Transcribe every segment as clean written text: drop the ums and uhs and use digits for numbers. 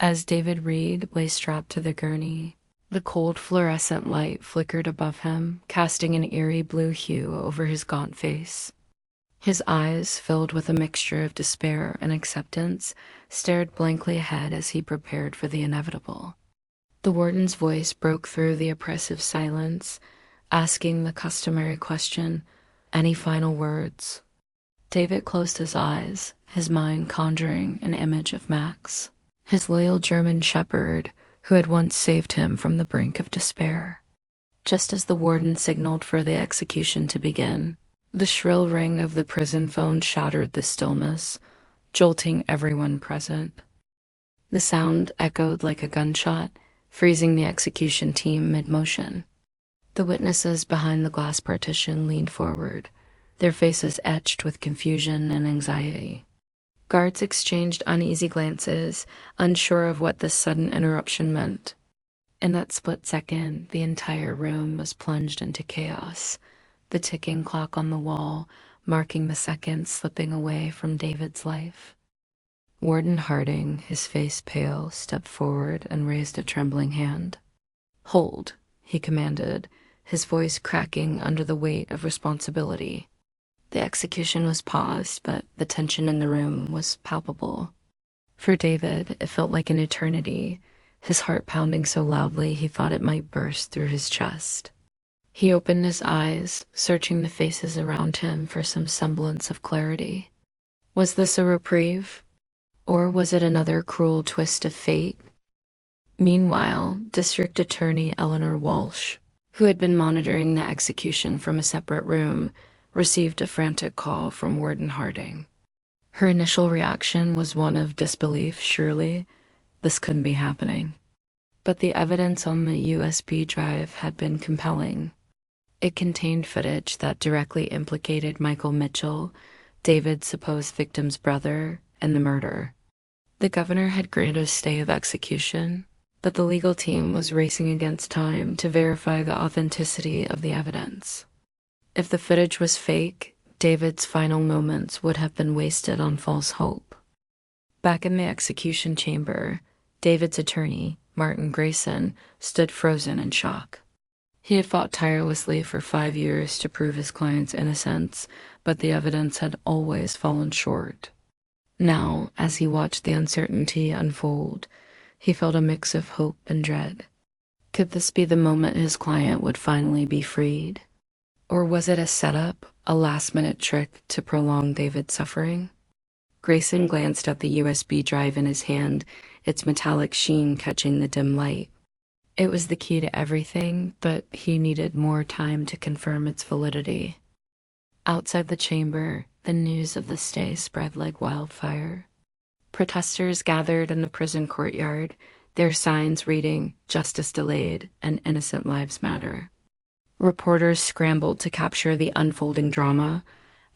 As David Reed lay strapped to the gurney, the cold fluorescent light flickered above him, casting an eerie blue hue over his gaunt face. His eyes, filled with a mixture of despair and acceptance, stared blankly ahead as he prepared for the inevitable. The warden's voice broke through the oppressive silence, asking the customary question, "Any final words?" David closed his eyes, his mind conjuring an image of Max, his loyal German shepherd who had once saved him from the brink of despair. Just as the warden signaled for the execution to begin, the shrill ring of the prison phone shattered the stillness, jolting everyone present. The sound echoed like a gunshot, freezing the execution team mid-motion. The witnesses behind the glass partition leaned forward, their faces etched with confusion and anxiety. Guards exchanged uneasy glances, unsure of what this sudden interruption meant. In that split second, the entire room was plunged into chaos, the ticking clock on the wall marking the seconds slipping away from David's life. Warden Harding, his face pale, stepped forward and raised a trembling hand. "Hold," he commanded, his voice cracking under the weight of responsibility. The execution was paused, but the tension in the room was palpable. For David, it felt like an eternity, his heart pounding so loudly he thought it might burst through his chest. He opened his eyes, searching the faces around him for some semblance of clarity. Was this a reprieve? Or was it another cruel twist of fate? Meanwhile, District Attorney Eleanor Walsh, who had been monitoring the execution from a separate room, received a frantic call from Warden Harding. Her initial reaction was one of disbelief, surely. This couldn't be happening. But the evidence on the USB drive had been compelling. It contained footage that directly implicated Michael Mitchell, David's supposed victim's brother, in the murder. The governor had granted a stay of execution, but the legal team was racing against time to verify the authenticity of the evidence. If the footage was fake, David's final moments would have been wasted on false hope. Back in the execution chamber, David's attorney, Martin Grayson, stood frozen in shock. He had fought tirelessly for 5 years to prove his client's innocence, but the evidence had always fallen short. Now, as he watched the uncertainty unfold, he felt a mix of hope and dread. Could this be the moment his client would finally be freed? Or was it a setup, a last-minute trick to prolong David's suffering? Grayson glanced at the USB drive in his hand, its metallic sheen catching the dim light. It was the key to everything, but he needed more time to confirm its validity. Outside the chamber, the news of the stay spread like wildfire. Protesters gathered in the prison courtyard, their signs reading "Justice Delayed" and "Innocent Lives Matter." Reporters scrambled to capture the unfolding drama,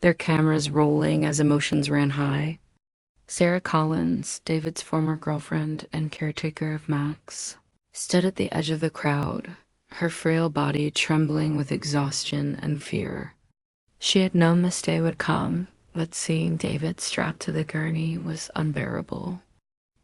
their cameras rolling as emotions ran high. Sarah Collins, David's former girlfriend and caretaker of Max, stood at the edge of the crowd, her frail body trembling with exhaustion and fear. She had known this day would come, but seeing David strapped to the gurney was unbearable.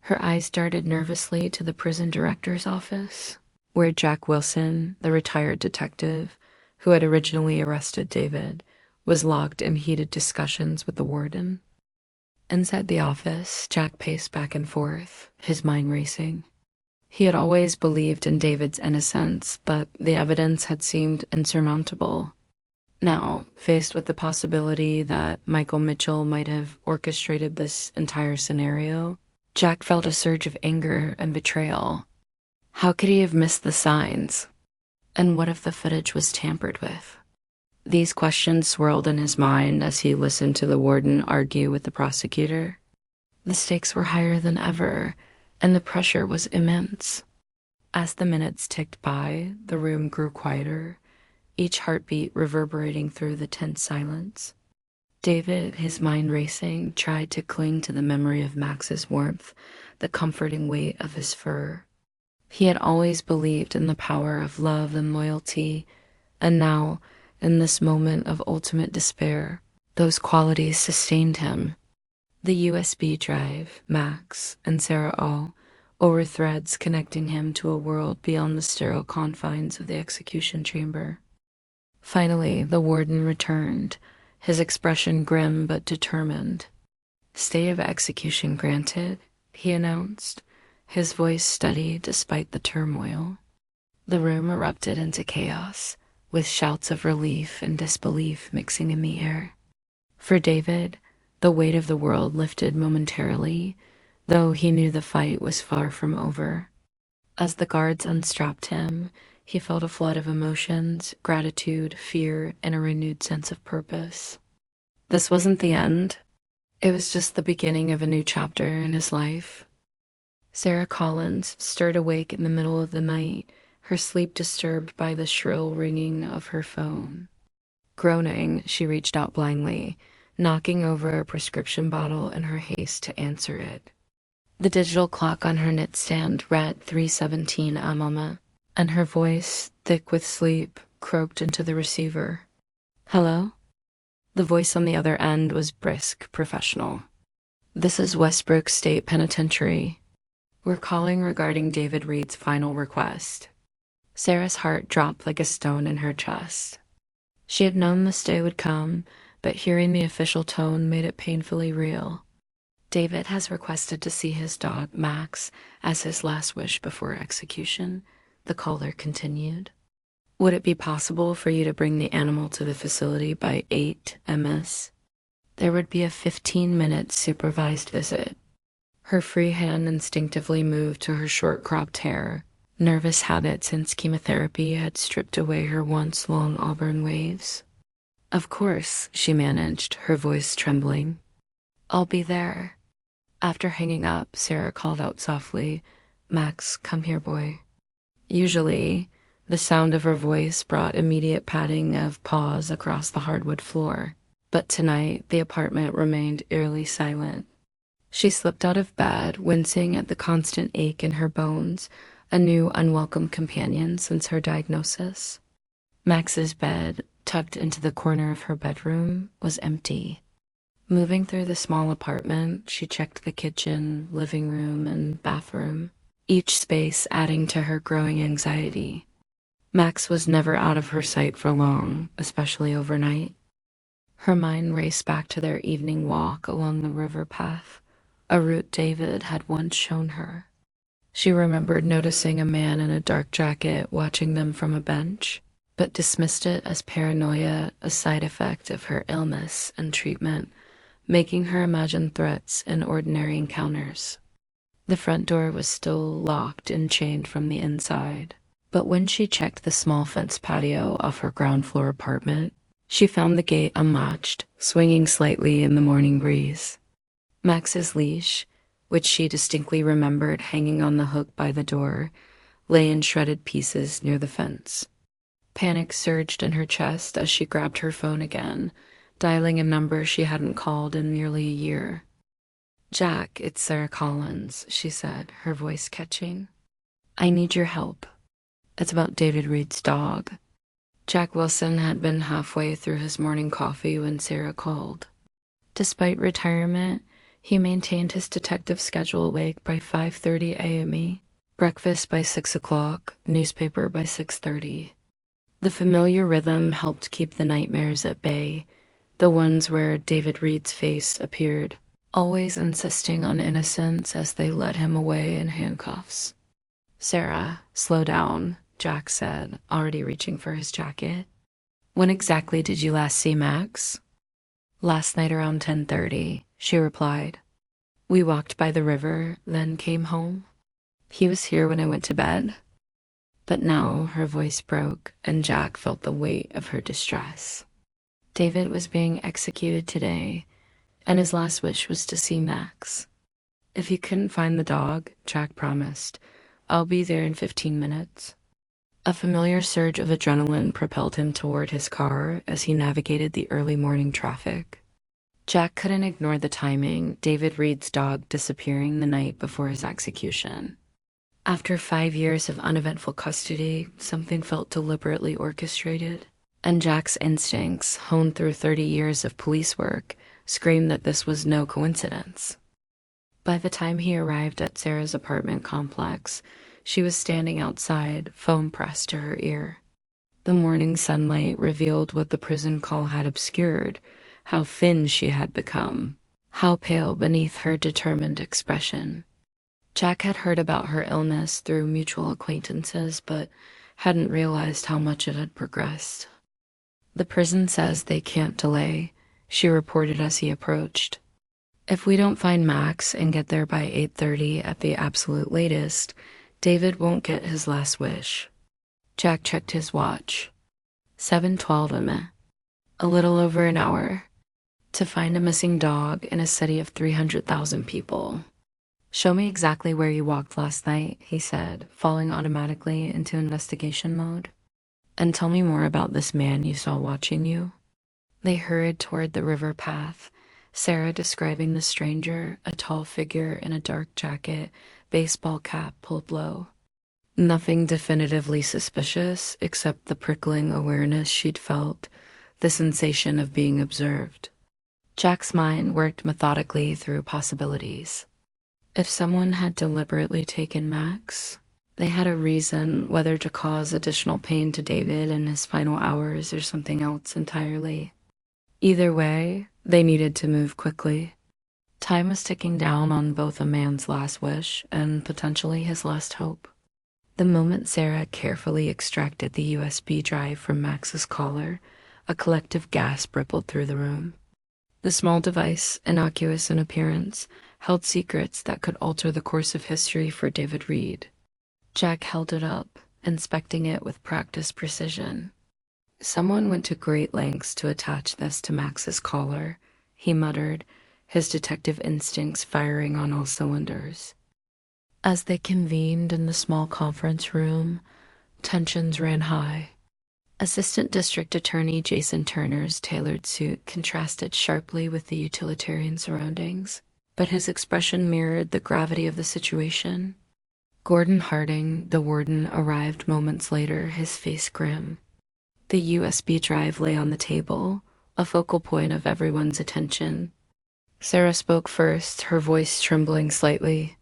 Her eyes darted nervously to the prison director's office, where Jack Wilson, the retired detective who had originally arrested David, was locked in heated discussions with the warden. Inside the office, Jack paced back and forth, his mind racing. He had always believed in David's innocence, but the evidence had seemed insurmountable. Now, faced with the possibility that Michael Mitchell might have orchestrated this entire scenario, Jack felt a surge of anger and betrayal. How could he have missed the signs? And what if the footage was tampered with? These questions swirled in his mind as he listened to the warden argue with the prosecutor. The stakes were higher than ever, and the pressure was immense. As the minutes ticked by, the room grew quieter, each heartbeat reverberating through the tense silence. David, his mind racing, tried to cling to the memory of Max's warmth, the comforting weight of his fur. He had always believed in the power of love and loyalty, and now, in this moment of ultimate despair, those qualities sustained him. The USB drive, Max, and Sarah all, or were threads connecting him to a world beyond the sterile confines of the execution chamber. Finally, the warden returned, his expression grim but determined. "Stay of execution granted," he announced, his voice steady despite the turmoil. The room erupted into chaos, with shouts of relief and disbelief mixing in the air. For David, the weight of the world lifted momentarily, though he knew the fight was far from over. As the guards unstrapped him, he felt a flood of emotions, gratitude, fear, and a renewed sense of purpose. This wasn't the end. It was just the beginning of a new chapter in his life. Sarah Collins stirred awake in the middle of the night, her sleep disturbed by the shrill ringing of her phone. Groaning, she reached out blindly, knocking over a prescription bottle in her haste to answer it. The digital clock on her nightstand read 3:17 a.m., and her voice, thick with sleep, croaked into the receiver. "Hello?" The voice on the other end was brisk, professional. "This is Westbrook State Penitentiary. We're calling regarding David Reed's final request." Sarah's heart dropped like a stone in her chest. She had known this day would come, but hearing the official tone made it painfully real. "David has requested to see his dog, Max, as his last wish before execution," the caller continued. "Would it be possible for you to bring the animal to the facility by 8 ms? There would be a 15-minute supervised visit." Her free hand instinctively moved to her short-cropped hair. Nervous habit since chemotherapy had stripped away her once long auburn waves. "Of course," she managed, her voice trembling. "I'll be there." After hanging up, Sarah called out softly, "Max, come here, boy." Usually, the sound of her voice brought immediate padding of paws across the hardwood floor, but tonight the apartment remained eerily silent. She slipped out of bed, wincing at the constant ache in her bones, a new unwelcome companion since her diagnosis. Max's bed, tucked into the corner of her bedroom, was empty. Moving through the small apartment, she checked the kitchen, living room, and bathroom, each space adding to her growing anxiety. Max was never out of her sight for long, especially overnight. Her mind raced back to their evening walk along the river path, a route David had once shown her. She remembered noticing a man in a dark jacket watching them from a bench, but dismissed it as paranoia, a side effect of her illness and treatment, making her imagine threats in ordinary encounters. The front door was still locked and chained from the inside, but when she checked the small fenced patio of her ground floor apartment, she found the gate unlatched, swinging slightly in the morning breeze. Max's leash, which she distinctly remembered hanging on the hook by the door, lay in shredded pieces near the fence. Panic surged in her chest as she grabbed her phone again, dialing a number she hadn't called in nearly a year. "Jack, it's Sarah Collins," she said, her voice catching. "I need your help. It's about David Reed's dog." Jack Wilson had been halfway through his morning coffee when Sarah called. Despite retirement, he maintained his detective schedule awake by 5:30 a.m., breakfast by 6 o'clock, newspaper by 6:30. The familiar rhythm helped keep the nightmares at bay, the ones where David Reed's face appeared, always insisting on innocence as they led him away in handcuffs. "Sarah, slow down," Jack said, already reaching for his jacket. "When exactly did you last see Max?" "Last night around 10:30, she replied. "We walked by the river, then came home. He was here when I went to bed." But now her voice broke, and Jack felt the weight of her distress. David was being executed today, and his last wish was to see Max. "If you couldn't find the dog," Jack promised, "I'll be there in 15 minutes. A familiar surge of adrenaline propelled him toward his car as he navigated the early morning traffic. Jack couldn't ignore the timing, David Reed's dog disappearing the night before his execution. After 5 years of uneventful custody, something felt deliberately orchestrated, and Jack's instincts, honed through 30 years of police work, screamed that this was no coincidence. By the time he arrived at Sarah's apartment complex, she was standing outside, phone pressed to her ear. The morning sunlight revealed what the prison call had obscured, how thin she had become, how pale beneath her determined expression. Jack had heard about her illness through mutual acquaintances, but hadn't realized how much it had progressed. "The prison says they can't delay," she reported as he approached. "If we don't find Max and get there by 8:30 at the absolute latest, David won't get his last wish." Jack checked his watch. 7:12 am. A little over an hour. To find a missing dog in a city of 300,000 people. "Show me exactly where you walked last night," he said, falling automatically into investigation mode. "And tell me more about this man you saw watching you." They hurried toward the river path, Sarah describing the stranger, a tall figure in a dark jacket, baseball cap pulled low. Nothing definitively suspicious except the prickling awareness she'd felt, the sensation of being observed. Jack's mind worked methodically through possibilities. If someone had deliberately taken Max, they had a reason, whether to cause additional pain to David in his final hours or something else entirely. Either way, they needed to move quickly. Time was ticking down on both a man's last wish and potentially his last hope. The moment Sarah carefully extracted the USB drive from Max's collar, a collective gasp rippled through the room. The small device, innocuous in appearance, held secrets that could alter the course of history for David Reed. Jack held it up, inspecting it with practiced precision. "Someone went to great lengths to attach this to Max's collar," he muttered, his detective instincts firing on all cylinders. As they convened in the small conference room, tensions ran high. Assistant District Attorney Jason Turner's tailored suit contrasted sharply with the utilitarian surroundings, but his expression mirrored the gravity of the situation. Gordon Harding, the warden, arrived moments later, his face grim. The USB drive lay on the table, a focal point of everyone's attention. Sarah spoke first, her voice trembling slightly.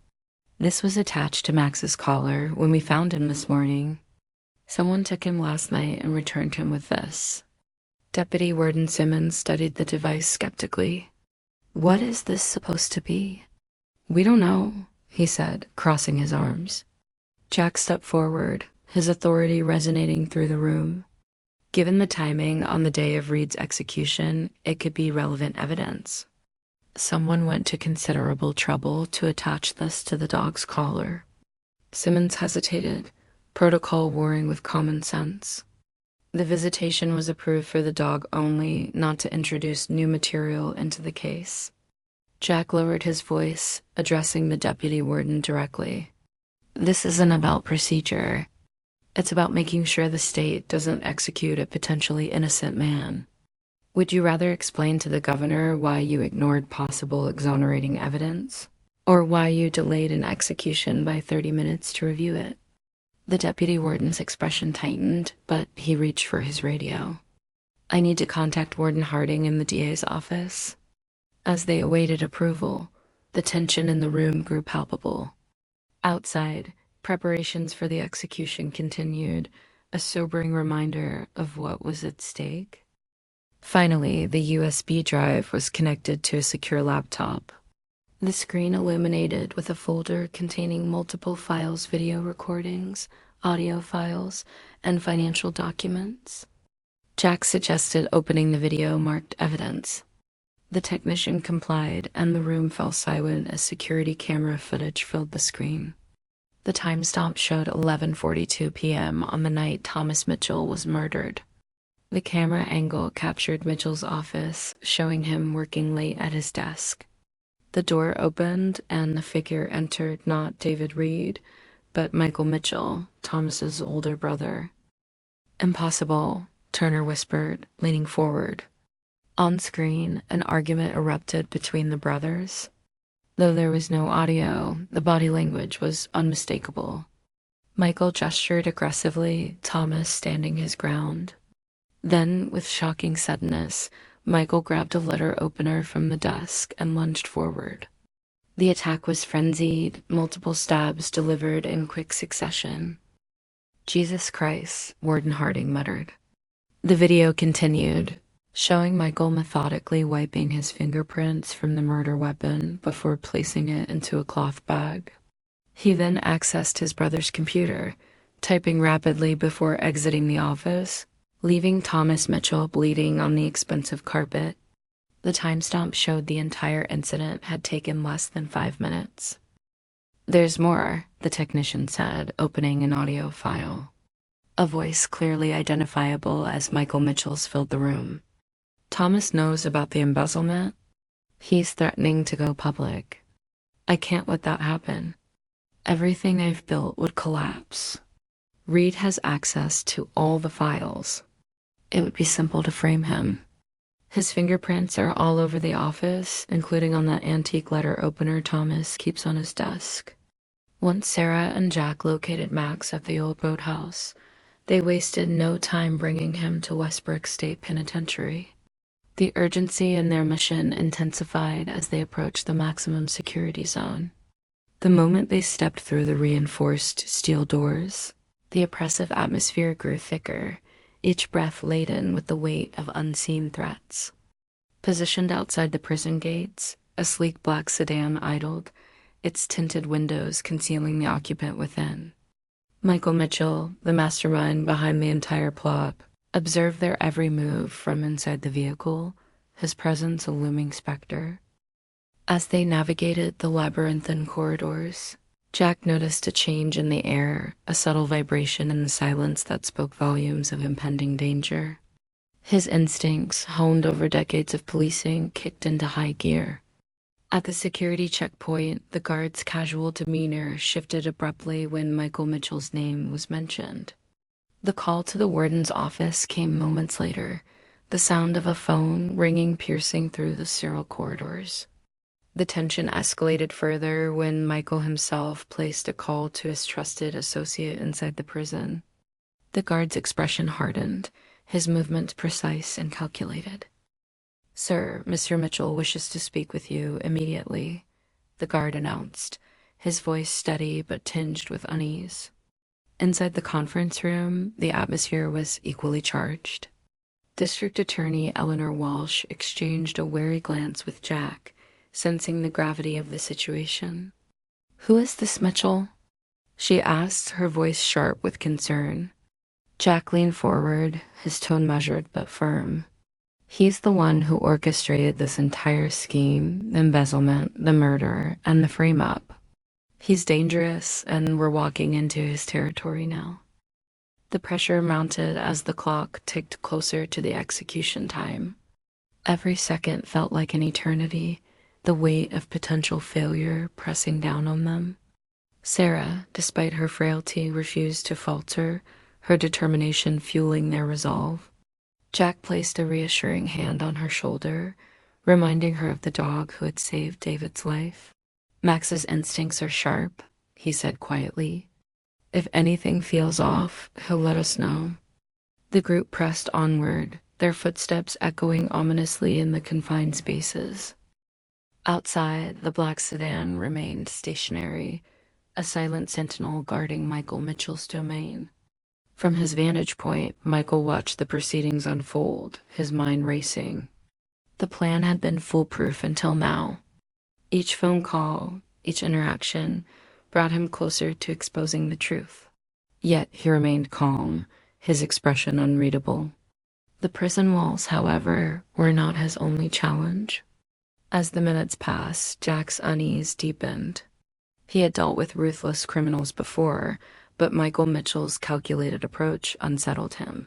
"This was attached to Max's collar when we found him this morning. Someone took him last night and returned him with this." Deputy Warden Simmons studied the device skeptically. "What is this supposed to be?" "We don't know," he said, crossing his arms. Jack stepped forward, his authority resonating through the room. Given the timing on the day of Reed's execution, it could be relevant evidence. Someone went to considerable trouble to attach this to the dog's collar. Simmons hesitated, protocol warring with common sense. The visitation was approved for the dog only, not to introduce new material into the case. Jack lowered his voice, addressing the deputy warden directly. "This isn't about procedure. It's about making sure the state doesn't execute a potentially innocent man. Would you rather explain to the governor why you ignored possible exonerating evidence, or why you delayed an execution by 30 minutes to review it?" The deputy warden's expression tightened, but he reached for his radio. "I need to contact Warden Harding in the DA's office." As they awaited approval, the tension in the room grew palpable. Outside, preparations for the execution continued, a sobering reminder of what was at stake. Finally, the USB drive was connected to a secure laptop. The screen illuminated with a folder containing multiple files, video recordings, audio files, and financial documents. Jack suggested opening the video marked evidence. The technician complied, and the room fell silent as security camera footage filled the screen. The timestamp showed 11:42 p.m. on the night Thomas Mitchell was murdered. The camera angle captured Mitchell's office, showing him working late at his desk. The door opened, and the figure entered not David Reed, but Michael Mitchell, Thomas's older brother. "Impossible," Turner whispered, leaning forward. On screen, an argument erupted between the brothers. Though there was no audio, the body language was unmistakable. Michael gestured aggressively, Thomas standing his ground. Then, with shocking suddenness, Michael grabbed a letter opener from the desk and lunged forward. The attack was frenzied, multiple stabs delivered in quick succession. Jesus Christ, Warden Harding muttered. The video continued, showing Michael methodically wiping his fingerprints from the murder weapon before placing it into a cloth bag. He then accessed his brother's computer, typing rapidly before exiting the office, leaving Thomas Mitchell bleeding on the expensive carpet. The timestamp showed the entire incident had taken less than 5 minutes. There's more, the technician said, opening an audio file. A voice clearly identifiable as Michael Mitchell's filled the room. Thomas knows about the embezzlement. He's threatening to go public. I can't let that happen. Everything I've built would collapse. Reed has access to all the files. It would be simple to frame him. His fingerprints are all over the office, including on that antique letter opener Thomas keeps on his desk. Once Sarah and Jack located Max at the old boathouse, they wasted no time bringing him to Westbrook State Penitentiary. The urgency in their mission intensified as they approached the maximum security zone. The moment they stepped through the reinforced steel doors, the oppressive atmosphere grew thicker, each breath laden with the weight of unseen threats. Positioned outside the prison gates, a sleek black sedan idled, its tinted windows concealing the occupant within. Michael Mitchell, the mastermind behind the entire plot, observed their every move from inside the vehicle, his presence a looming specter. As they navigated the labyrinthine corridors, Jack noticed a change in the air, a subtle vibration in the silence that spoke volumes of impending danger. His instincts, honed over decades of policing, kicked into high gear. At the security checkpoint, the guard's casual demeanor shifted abruptly when Michael Mitchell's name was mentioned. The call to the warden's office came moments later, the sound of a phone ringing piercing through the sterile corridors. The tension escalated further when Michael himself placed a call to his trusted associate inside the prison. The guard's expression hardened, his movements precise and calculated. "Sir, Mr. Mitchell wishes to speak with you immediately," the guard announced, his voice steady but tinged with unease. Inside the conference room, the atmosphere was equally charged. District Attorney Eleanor Walsh exchanged a wary glance with Jack, sensing the gravity of the situation. "Who is this Mitchell?" she asked, her voice sharp with concern. Jack leaned forward, his tone measured but firm. "He's the one who orchestrated this entire scheme, the embezzlement, the murder, and the frame-up. He's dangerous, and we're walking into his territory now." The pressure mounted as the clock ticked closer to the execution time. Every second felt like an eternity, the weight of potential failure pressing down on them. Sarah, despite her frailty, refused to falter, her determination fueling their resolve. Jack placed a reassuring hand on her shoulder, reminding her of the dog who had saved David's life. "Max's instincts are sharp," he said quietly. "If anything feels off, he'll let us know." The group pressed onward, their footsteps echoing ominously in the confined spaces. Outside, the black sedan remained stationary, a silent sentinel guarding Michael Mitchell's domain. From his vantage point, Michael watched the proceedings unfold, his mind racing. The plan had been foolproof until now. Each phone call, each interaction, brought him closer to exposing the truth. Yet he remained calm, his expression unreadable. The prison walls, however, were not his only challenge. As the minutes passed, Jack's unease deepened. He had dealt with ruthless criminals before, but Michael Mitchell's calculated approach unsettled him.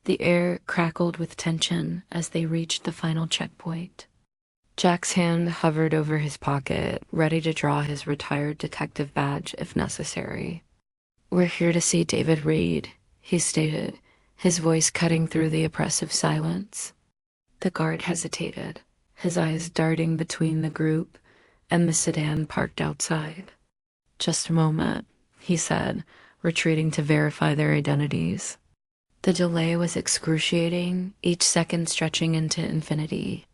The air crackled with tension as they reached the final checkpoint. Jack's hand hovered over his pocket, ready to draw his retired detective badge if necessary. "We're here to see David Reed," he stated, his voice cutting through the oppressive silence. The guard hesitated, his eyes darting between the group and the sedan parked outside. "Just a moment," he said, retreating to verify their identities. The delay was excruciating, each second stretching into infinity.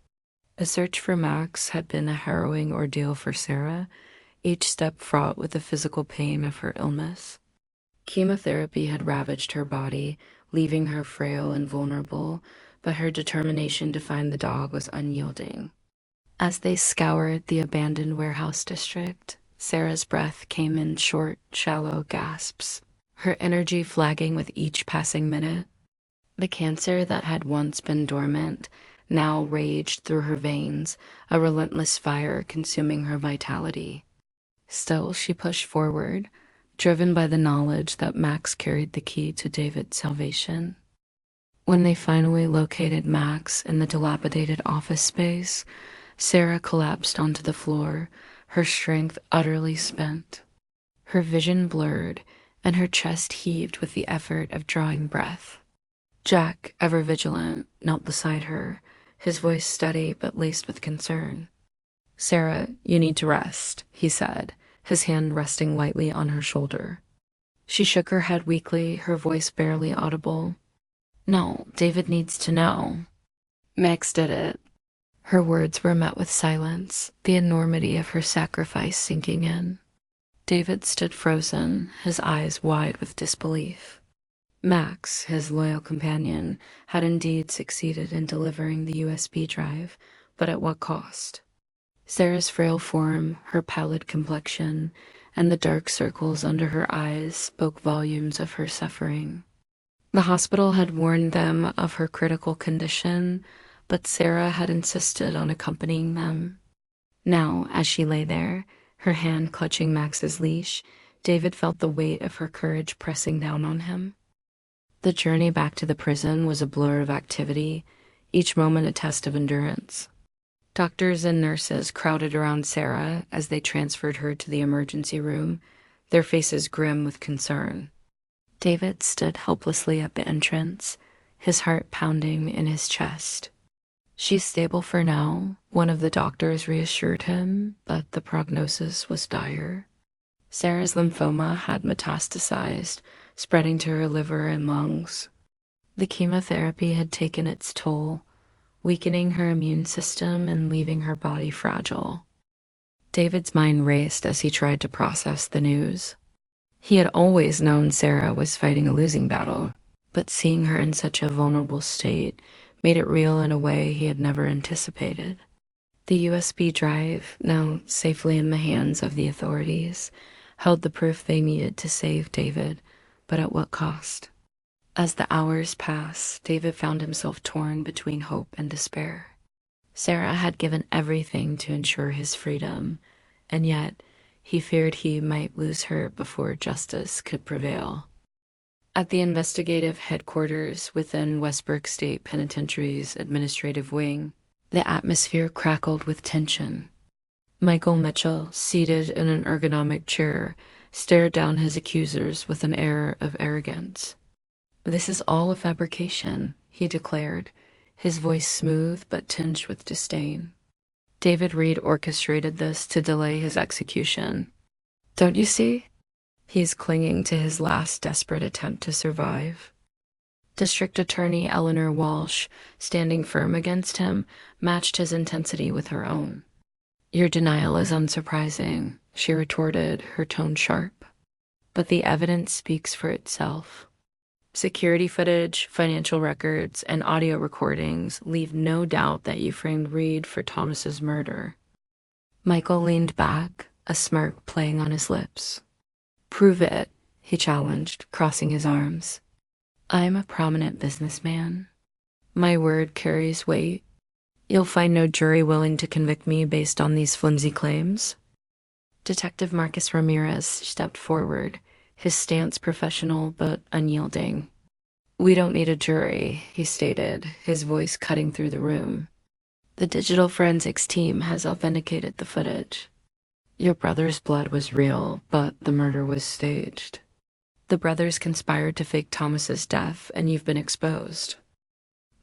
A search for Max had been a harrowing ordeal for Sarah, each step fraught with the physical pain of her illness. Chemotherapy had ravaged her body, leaving her frail and vulnerable, but her determination to find the dog was unyielding. As they scoured the abandoned warehouse district, Sarah's breath came in short, shallow gasps, her energy flagging with each passing minute. The cancer that had once been dormant now raged through her veins, a relentless fire consuming her vitality. Still, she pushed forward, driven by the knowledge that Max carried the key to David's salvation. When they finally located Max in the dilapidated office space, Sarah collapsed onto the floor, her strength utterly spent. Her vision blurred, and her chest heaved with the effort of drawing breath. Jack, ever vigilant, knelt beside her, his voice steady but laced with concern. "Sarah, you need to rest," he said, his hand resting lightly on her shoulder. She shook her head weakly, her voice barely audible. "No, David needs to know. Max did it." Her words were met with silence, the enormity of her sacrifice sinking in. David stood frozen, his eyes wide with disbelief. Max, his loyal companion, had indeed succeeded in delivering the USB drive, but at what cost? Sarah's frail form, her pallid complexion, and the dark circles under her eyes spoke volumes of her suffering. The hospital had warned them of her critical condition, but Sarah had insisted on accompanying them. Now, as she lay there, her hand clutching Max's leash, David felt the weight of her courage pressing down on him. The journey back to the prison was a blur of activity, each moment a test of endurance. Doctors and nurses crowded around Sarah as they transferred her to the emergency room, their faces grim with concern. David stood helplessly at the entrance, his heart pounding in his chest. "She's stable for now," one of the doctors reassured him, but the prognosis was dire. Sarah's lymphoma had metastasized, spreading to her liver and lungs. The chemotherapy had taken its toll, weakening her immune system and leaving her body fragile. David's mind raced as he tried to process the news. He had always known Sarah was fighting a losing battle, but seeing her in such a vulnerable state made it real in a way he had never anticipated. The USB drive, now safely in the hands of the authorities, held the proof they needed to save David, but at what cost? As the hours passed, David found himself torn between hope and despair. Sarah had given everything to ensure his freedom, and yet he feared he might lose her before justice could prevail. At the investigative headquarters within Westbrook State Penitentiary's administrative wing, the atmosphere crackled with tension. Michael Mitchell, seated in an ergonomic chair, stared down his accusers with an air of arrogance. "This is all a fabrication," he declared, his voice smooth but tinged with disdain. David Reed orchestrated this to delay his execution. "Don't you see? He's clinging to his last desperate attempt to survive." District Attorney Eleanor Walsh, standing firm against him, matched his intensity with her own. "Your denial is unsurprising," she retorted, her tone sharp. "But the evidence speaks for itself. Security footage, financial records, and audio recordings leave no doubt that you framed Reed for Thomas's murder." Michael leaned back, a smirk playing on his lips. "Prove it," he challenged, crossing his arms. "I'm a prominent businessman. My word carries weight. You'll find no jury willing to convict me based on these flimsy claims." Detective Marcus Ramirez stepped forward, his stance professional but unyielding. "We don't need a jury," he stated, his voice cutting through the room. "The digital forensics team has authenticated the footage. Your brother's blood was real, but the murder was staged. The brothers conspired to fake Thomas's death, and you've been exposed."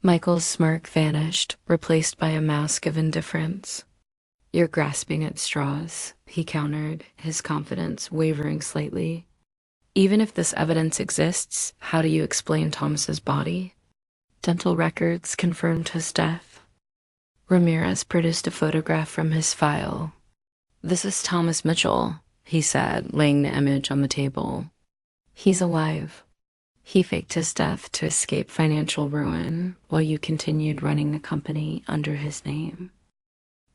Michael's smirk vanished, replaced by a mask of indifference. "You're grasping at straws," he countered, his confidence wavering slightly. "Even if this evidence exists, how do you explain Thomas's body? Dental records confirmed his death." Ramirez produced a photograph from his file. "This is Thomas Mitchell," he said, laying the image on the table. "He's alive. He faked his death to escape financial ruin while you continued running the company under his name."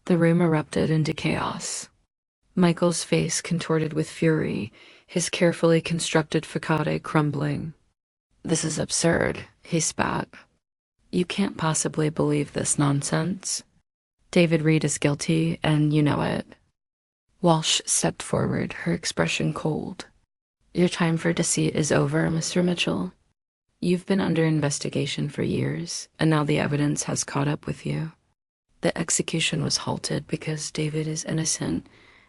The room erupted into chaos. Michael's face contorted with fury, his carefully constructed facade crumbling. "This is absurd," he spat. "You can't possibly believe this nonsense. David Reed is guilty, and you know it." Walsh stepped forward, her expression cold. "Your time for deceit is over, Mr. Mitchell. You've been under investigation for years, and now the evidence has caught up with you. The execution was halted because David is innocent,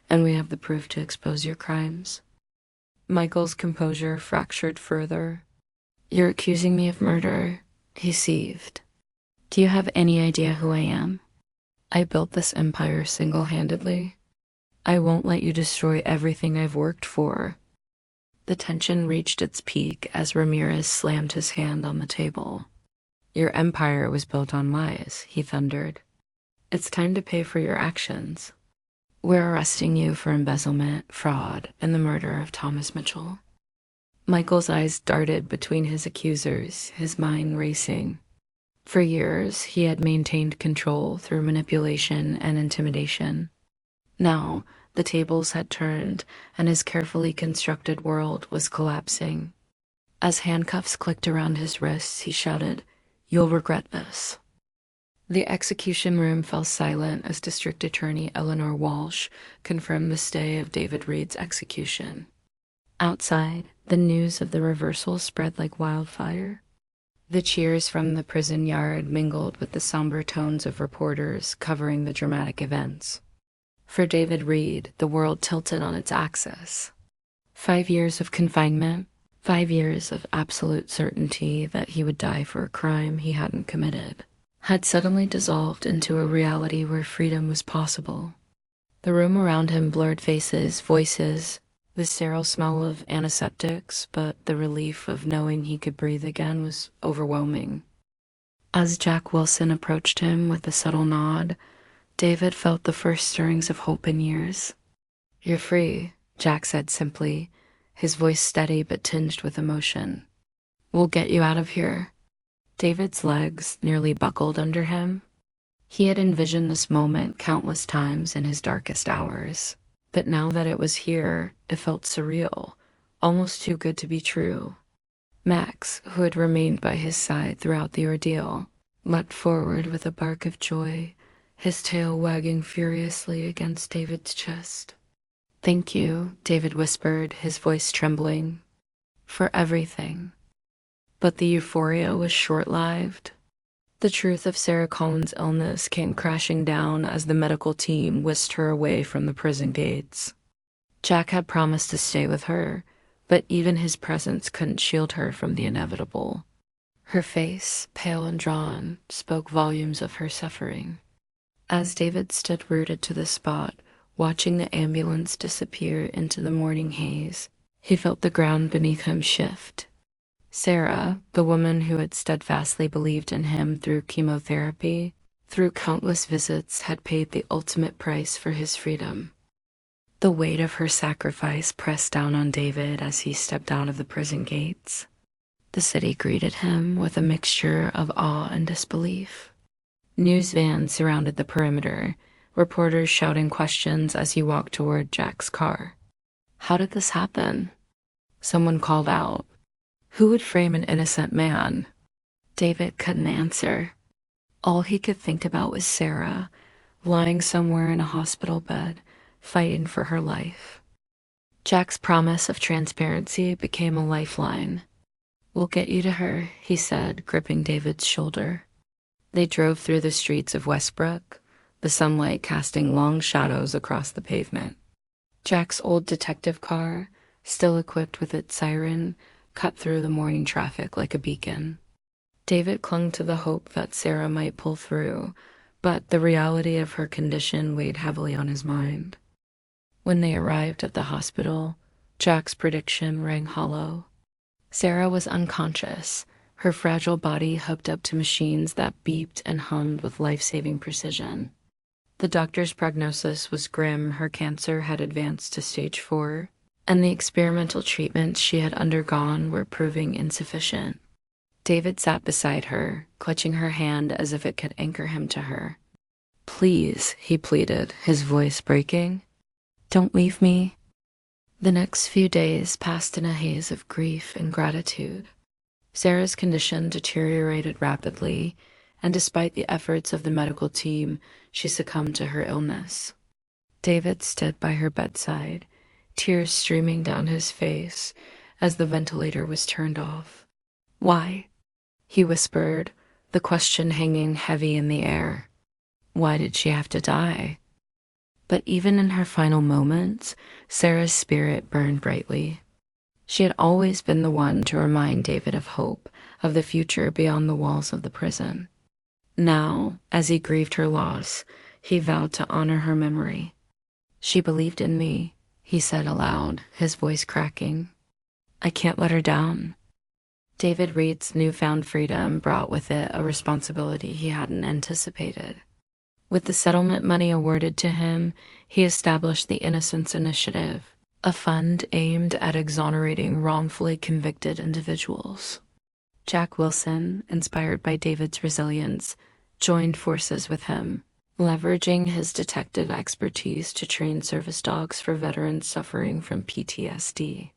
and we have the proof to expose your crimes." Michael's composure fractured further. "You're accusing me of murder," he seethed. "Do you have any idea who I am? I built this empire single-handedly. I won't let you destroy everything I've worked for." The tension reached its peak as Ramirez slammed his hand on the table. "Your empire was built on lies," he thundered. "It's time to pay for your actions. We're arresting you for embezzlement, fraud, and the murder of Thomas Mitchell." Michael's eyes darted between his accusers, his mind racing. For years, he had maintained control through manipulation and intimidation. Now, the tables had turned, and his carefully constructed world was collapsing. As handcuffs clicked around his wrists, he shouted, "You'll regret this." The execution room fell silent as District Attorney Eleanor Walsh confirmed the stay of David Reed's execution. Outside, the news of the reversal spread like wildfire. The cheers from the prison yard mingled with the somber tones of reporters covering the dramatic events. For David Reed, the world tilted on its axis. 5 years of confinement, 5 years of absolute certainty that he would die for a crime he hadn't committed, had suddenly dissolved into a reality where freedom was possible. The room around him blurred faces, voices, the sterile smell of antiseptics, but the relief of knowing he could breathe again was overwhelming. As Jack Wilson approached him with a subtle nod, David felt the first stirrings of hope in years. "You're free," Jack said simply, his voice steady but tinged with emotion. "We'll get you out of here." David's legs nearly buckled under him. He had envisioned this moment countless times in his darkest hours, but now that it was here, it felt surreal, almost too good to be true. Max, who had remained by his side throughout the ordeal, leapt forward with a bark of joy, his tail wagging furiously against David's chest. "Thank you," David whispered, his voice trembling, "for everything." But the euphoria was short-lived. The truth of Sarah Collins' illness came crashing down as the medical team whisked her away from the prison gates. Jack had promised to stay with her, but even his presence couldn't shield her from the inevitable. Her face, pale and drawn, spoke volumes of her suffering. As David stood rooted to the spot, watching the ambulance disappear into the morning haze, he felt the ground beneath him shift. Sarah, the woman who had steadfastly believed in him through chemotherapy, through countless visits, had paid the ultimate price for his freedom. The weight of her sacrifice pressed down on David as he stepped out of the prison gates. The city greeted him with a mixture of awe and disbelief. News vans surrounded the perimeter, reporters shouting questions as he walked toward Jack's car. "How did this happen?" Someone called out. "Who would frame an innocent man?" David couldn't answer. All he could think about was Sarah, lying somewhere in a hospital bed, fighting for her life. Jack's promise of transparency became a lifeline. "We'll get you to her," he said, gripping David's shoulder. They drove through the streets of Westbrook, the sunlight casting long shadows across the pavement. Jack's old detective car, still equipped with its siren, cut through the morning traffic like a beacon. David clung to the hope that Sarah might pull through, but the reality of her condition weighed heavily on his mind. When they arrived at the hospital, Jack's prediction rang hollow. Sarah was unconscious, her fragile body hooked up to machines that beeped and hummed with life-saving precision. The doctor's prognosis was grim. Her cancer had advanced to stage 4, and the experimental treatments she had undergone were proving insufficient. David sat beside her, clutching her hand as if it could anchor him to her. "Please," he pleaded, his voice breaking. "Don't leave me." The next few days passed in a haze of grief and gratitude. Sarah's condition deteriorated rapidly, and despite the efforts of the medical team, she succumbed to her illness. David stood by her bedside, tears streaming down his face as the ventilator was turned off. "Why?" he whispered, the question hanging heavy in the air. Why did she have to die? But even in her final moments, Sarah's spirit burned brightly. She had always been the one to remind David of hope, of the future beyond the walls of the prison. Now, as he grieved her loss, he vowed to honor her memory. "She believed in me," he said aloud, his voice cracking. "I can't let her down." David Reed's newfound freedom brought with it a responsibility he hadn't anticipated. With the settlement money awarded to him, he established the Innocence Initiative, a fund aimed at exonerating wrongfully convicted individuals. Jack Wilson, inspired by David's resilience, joined forces with him, leveraging his detective expertise to train service dogs for veterans suffering from PTSD.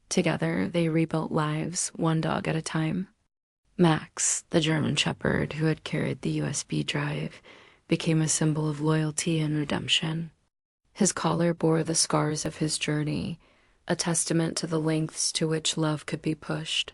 Together, they rebuilt lives, one dog at a time. Max, the German Shepherd who had carried the USB drive, became a symbol of loyalty and redemption. His collar bore the scars of his journey, a testament to the lengths to which love could be pushed.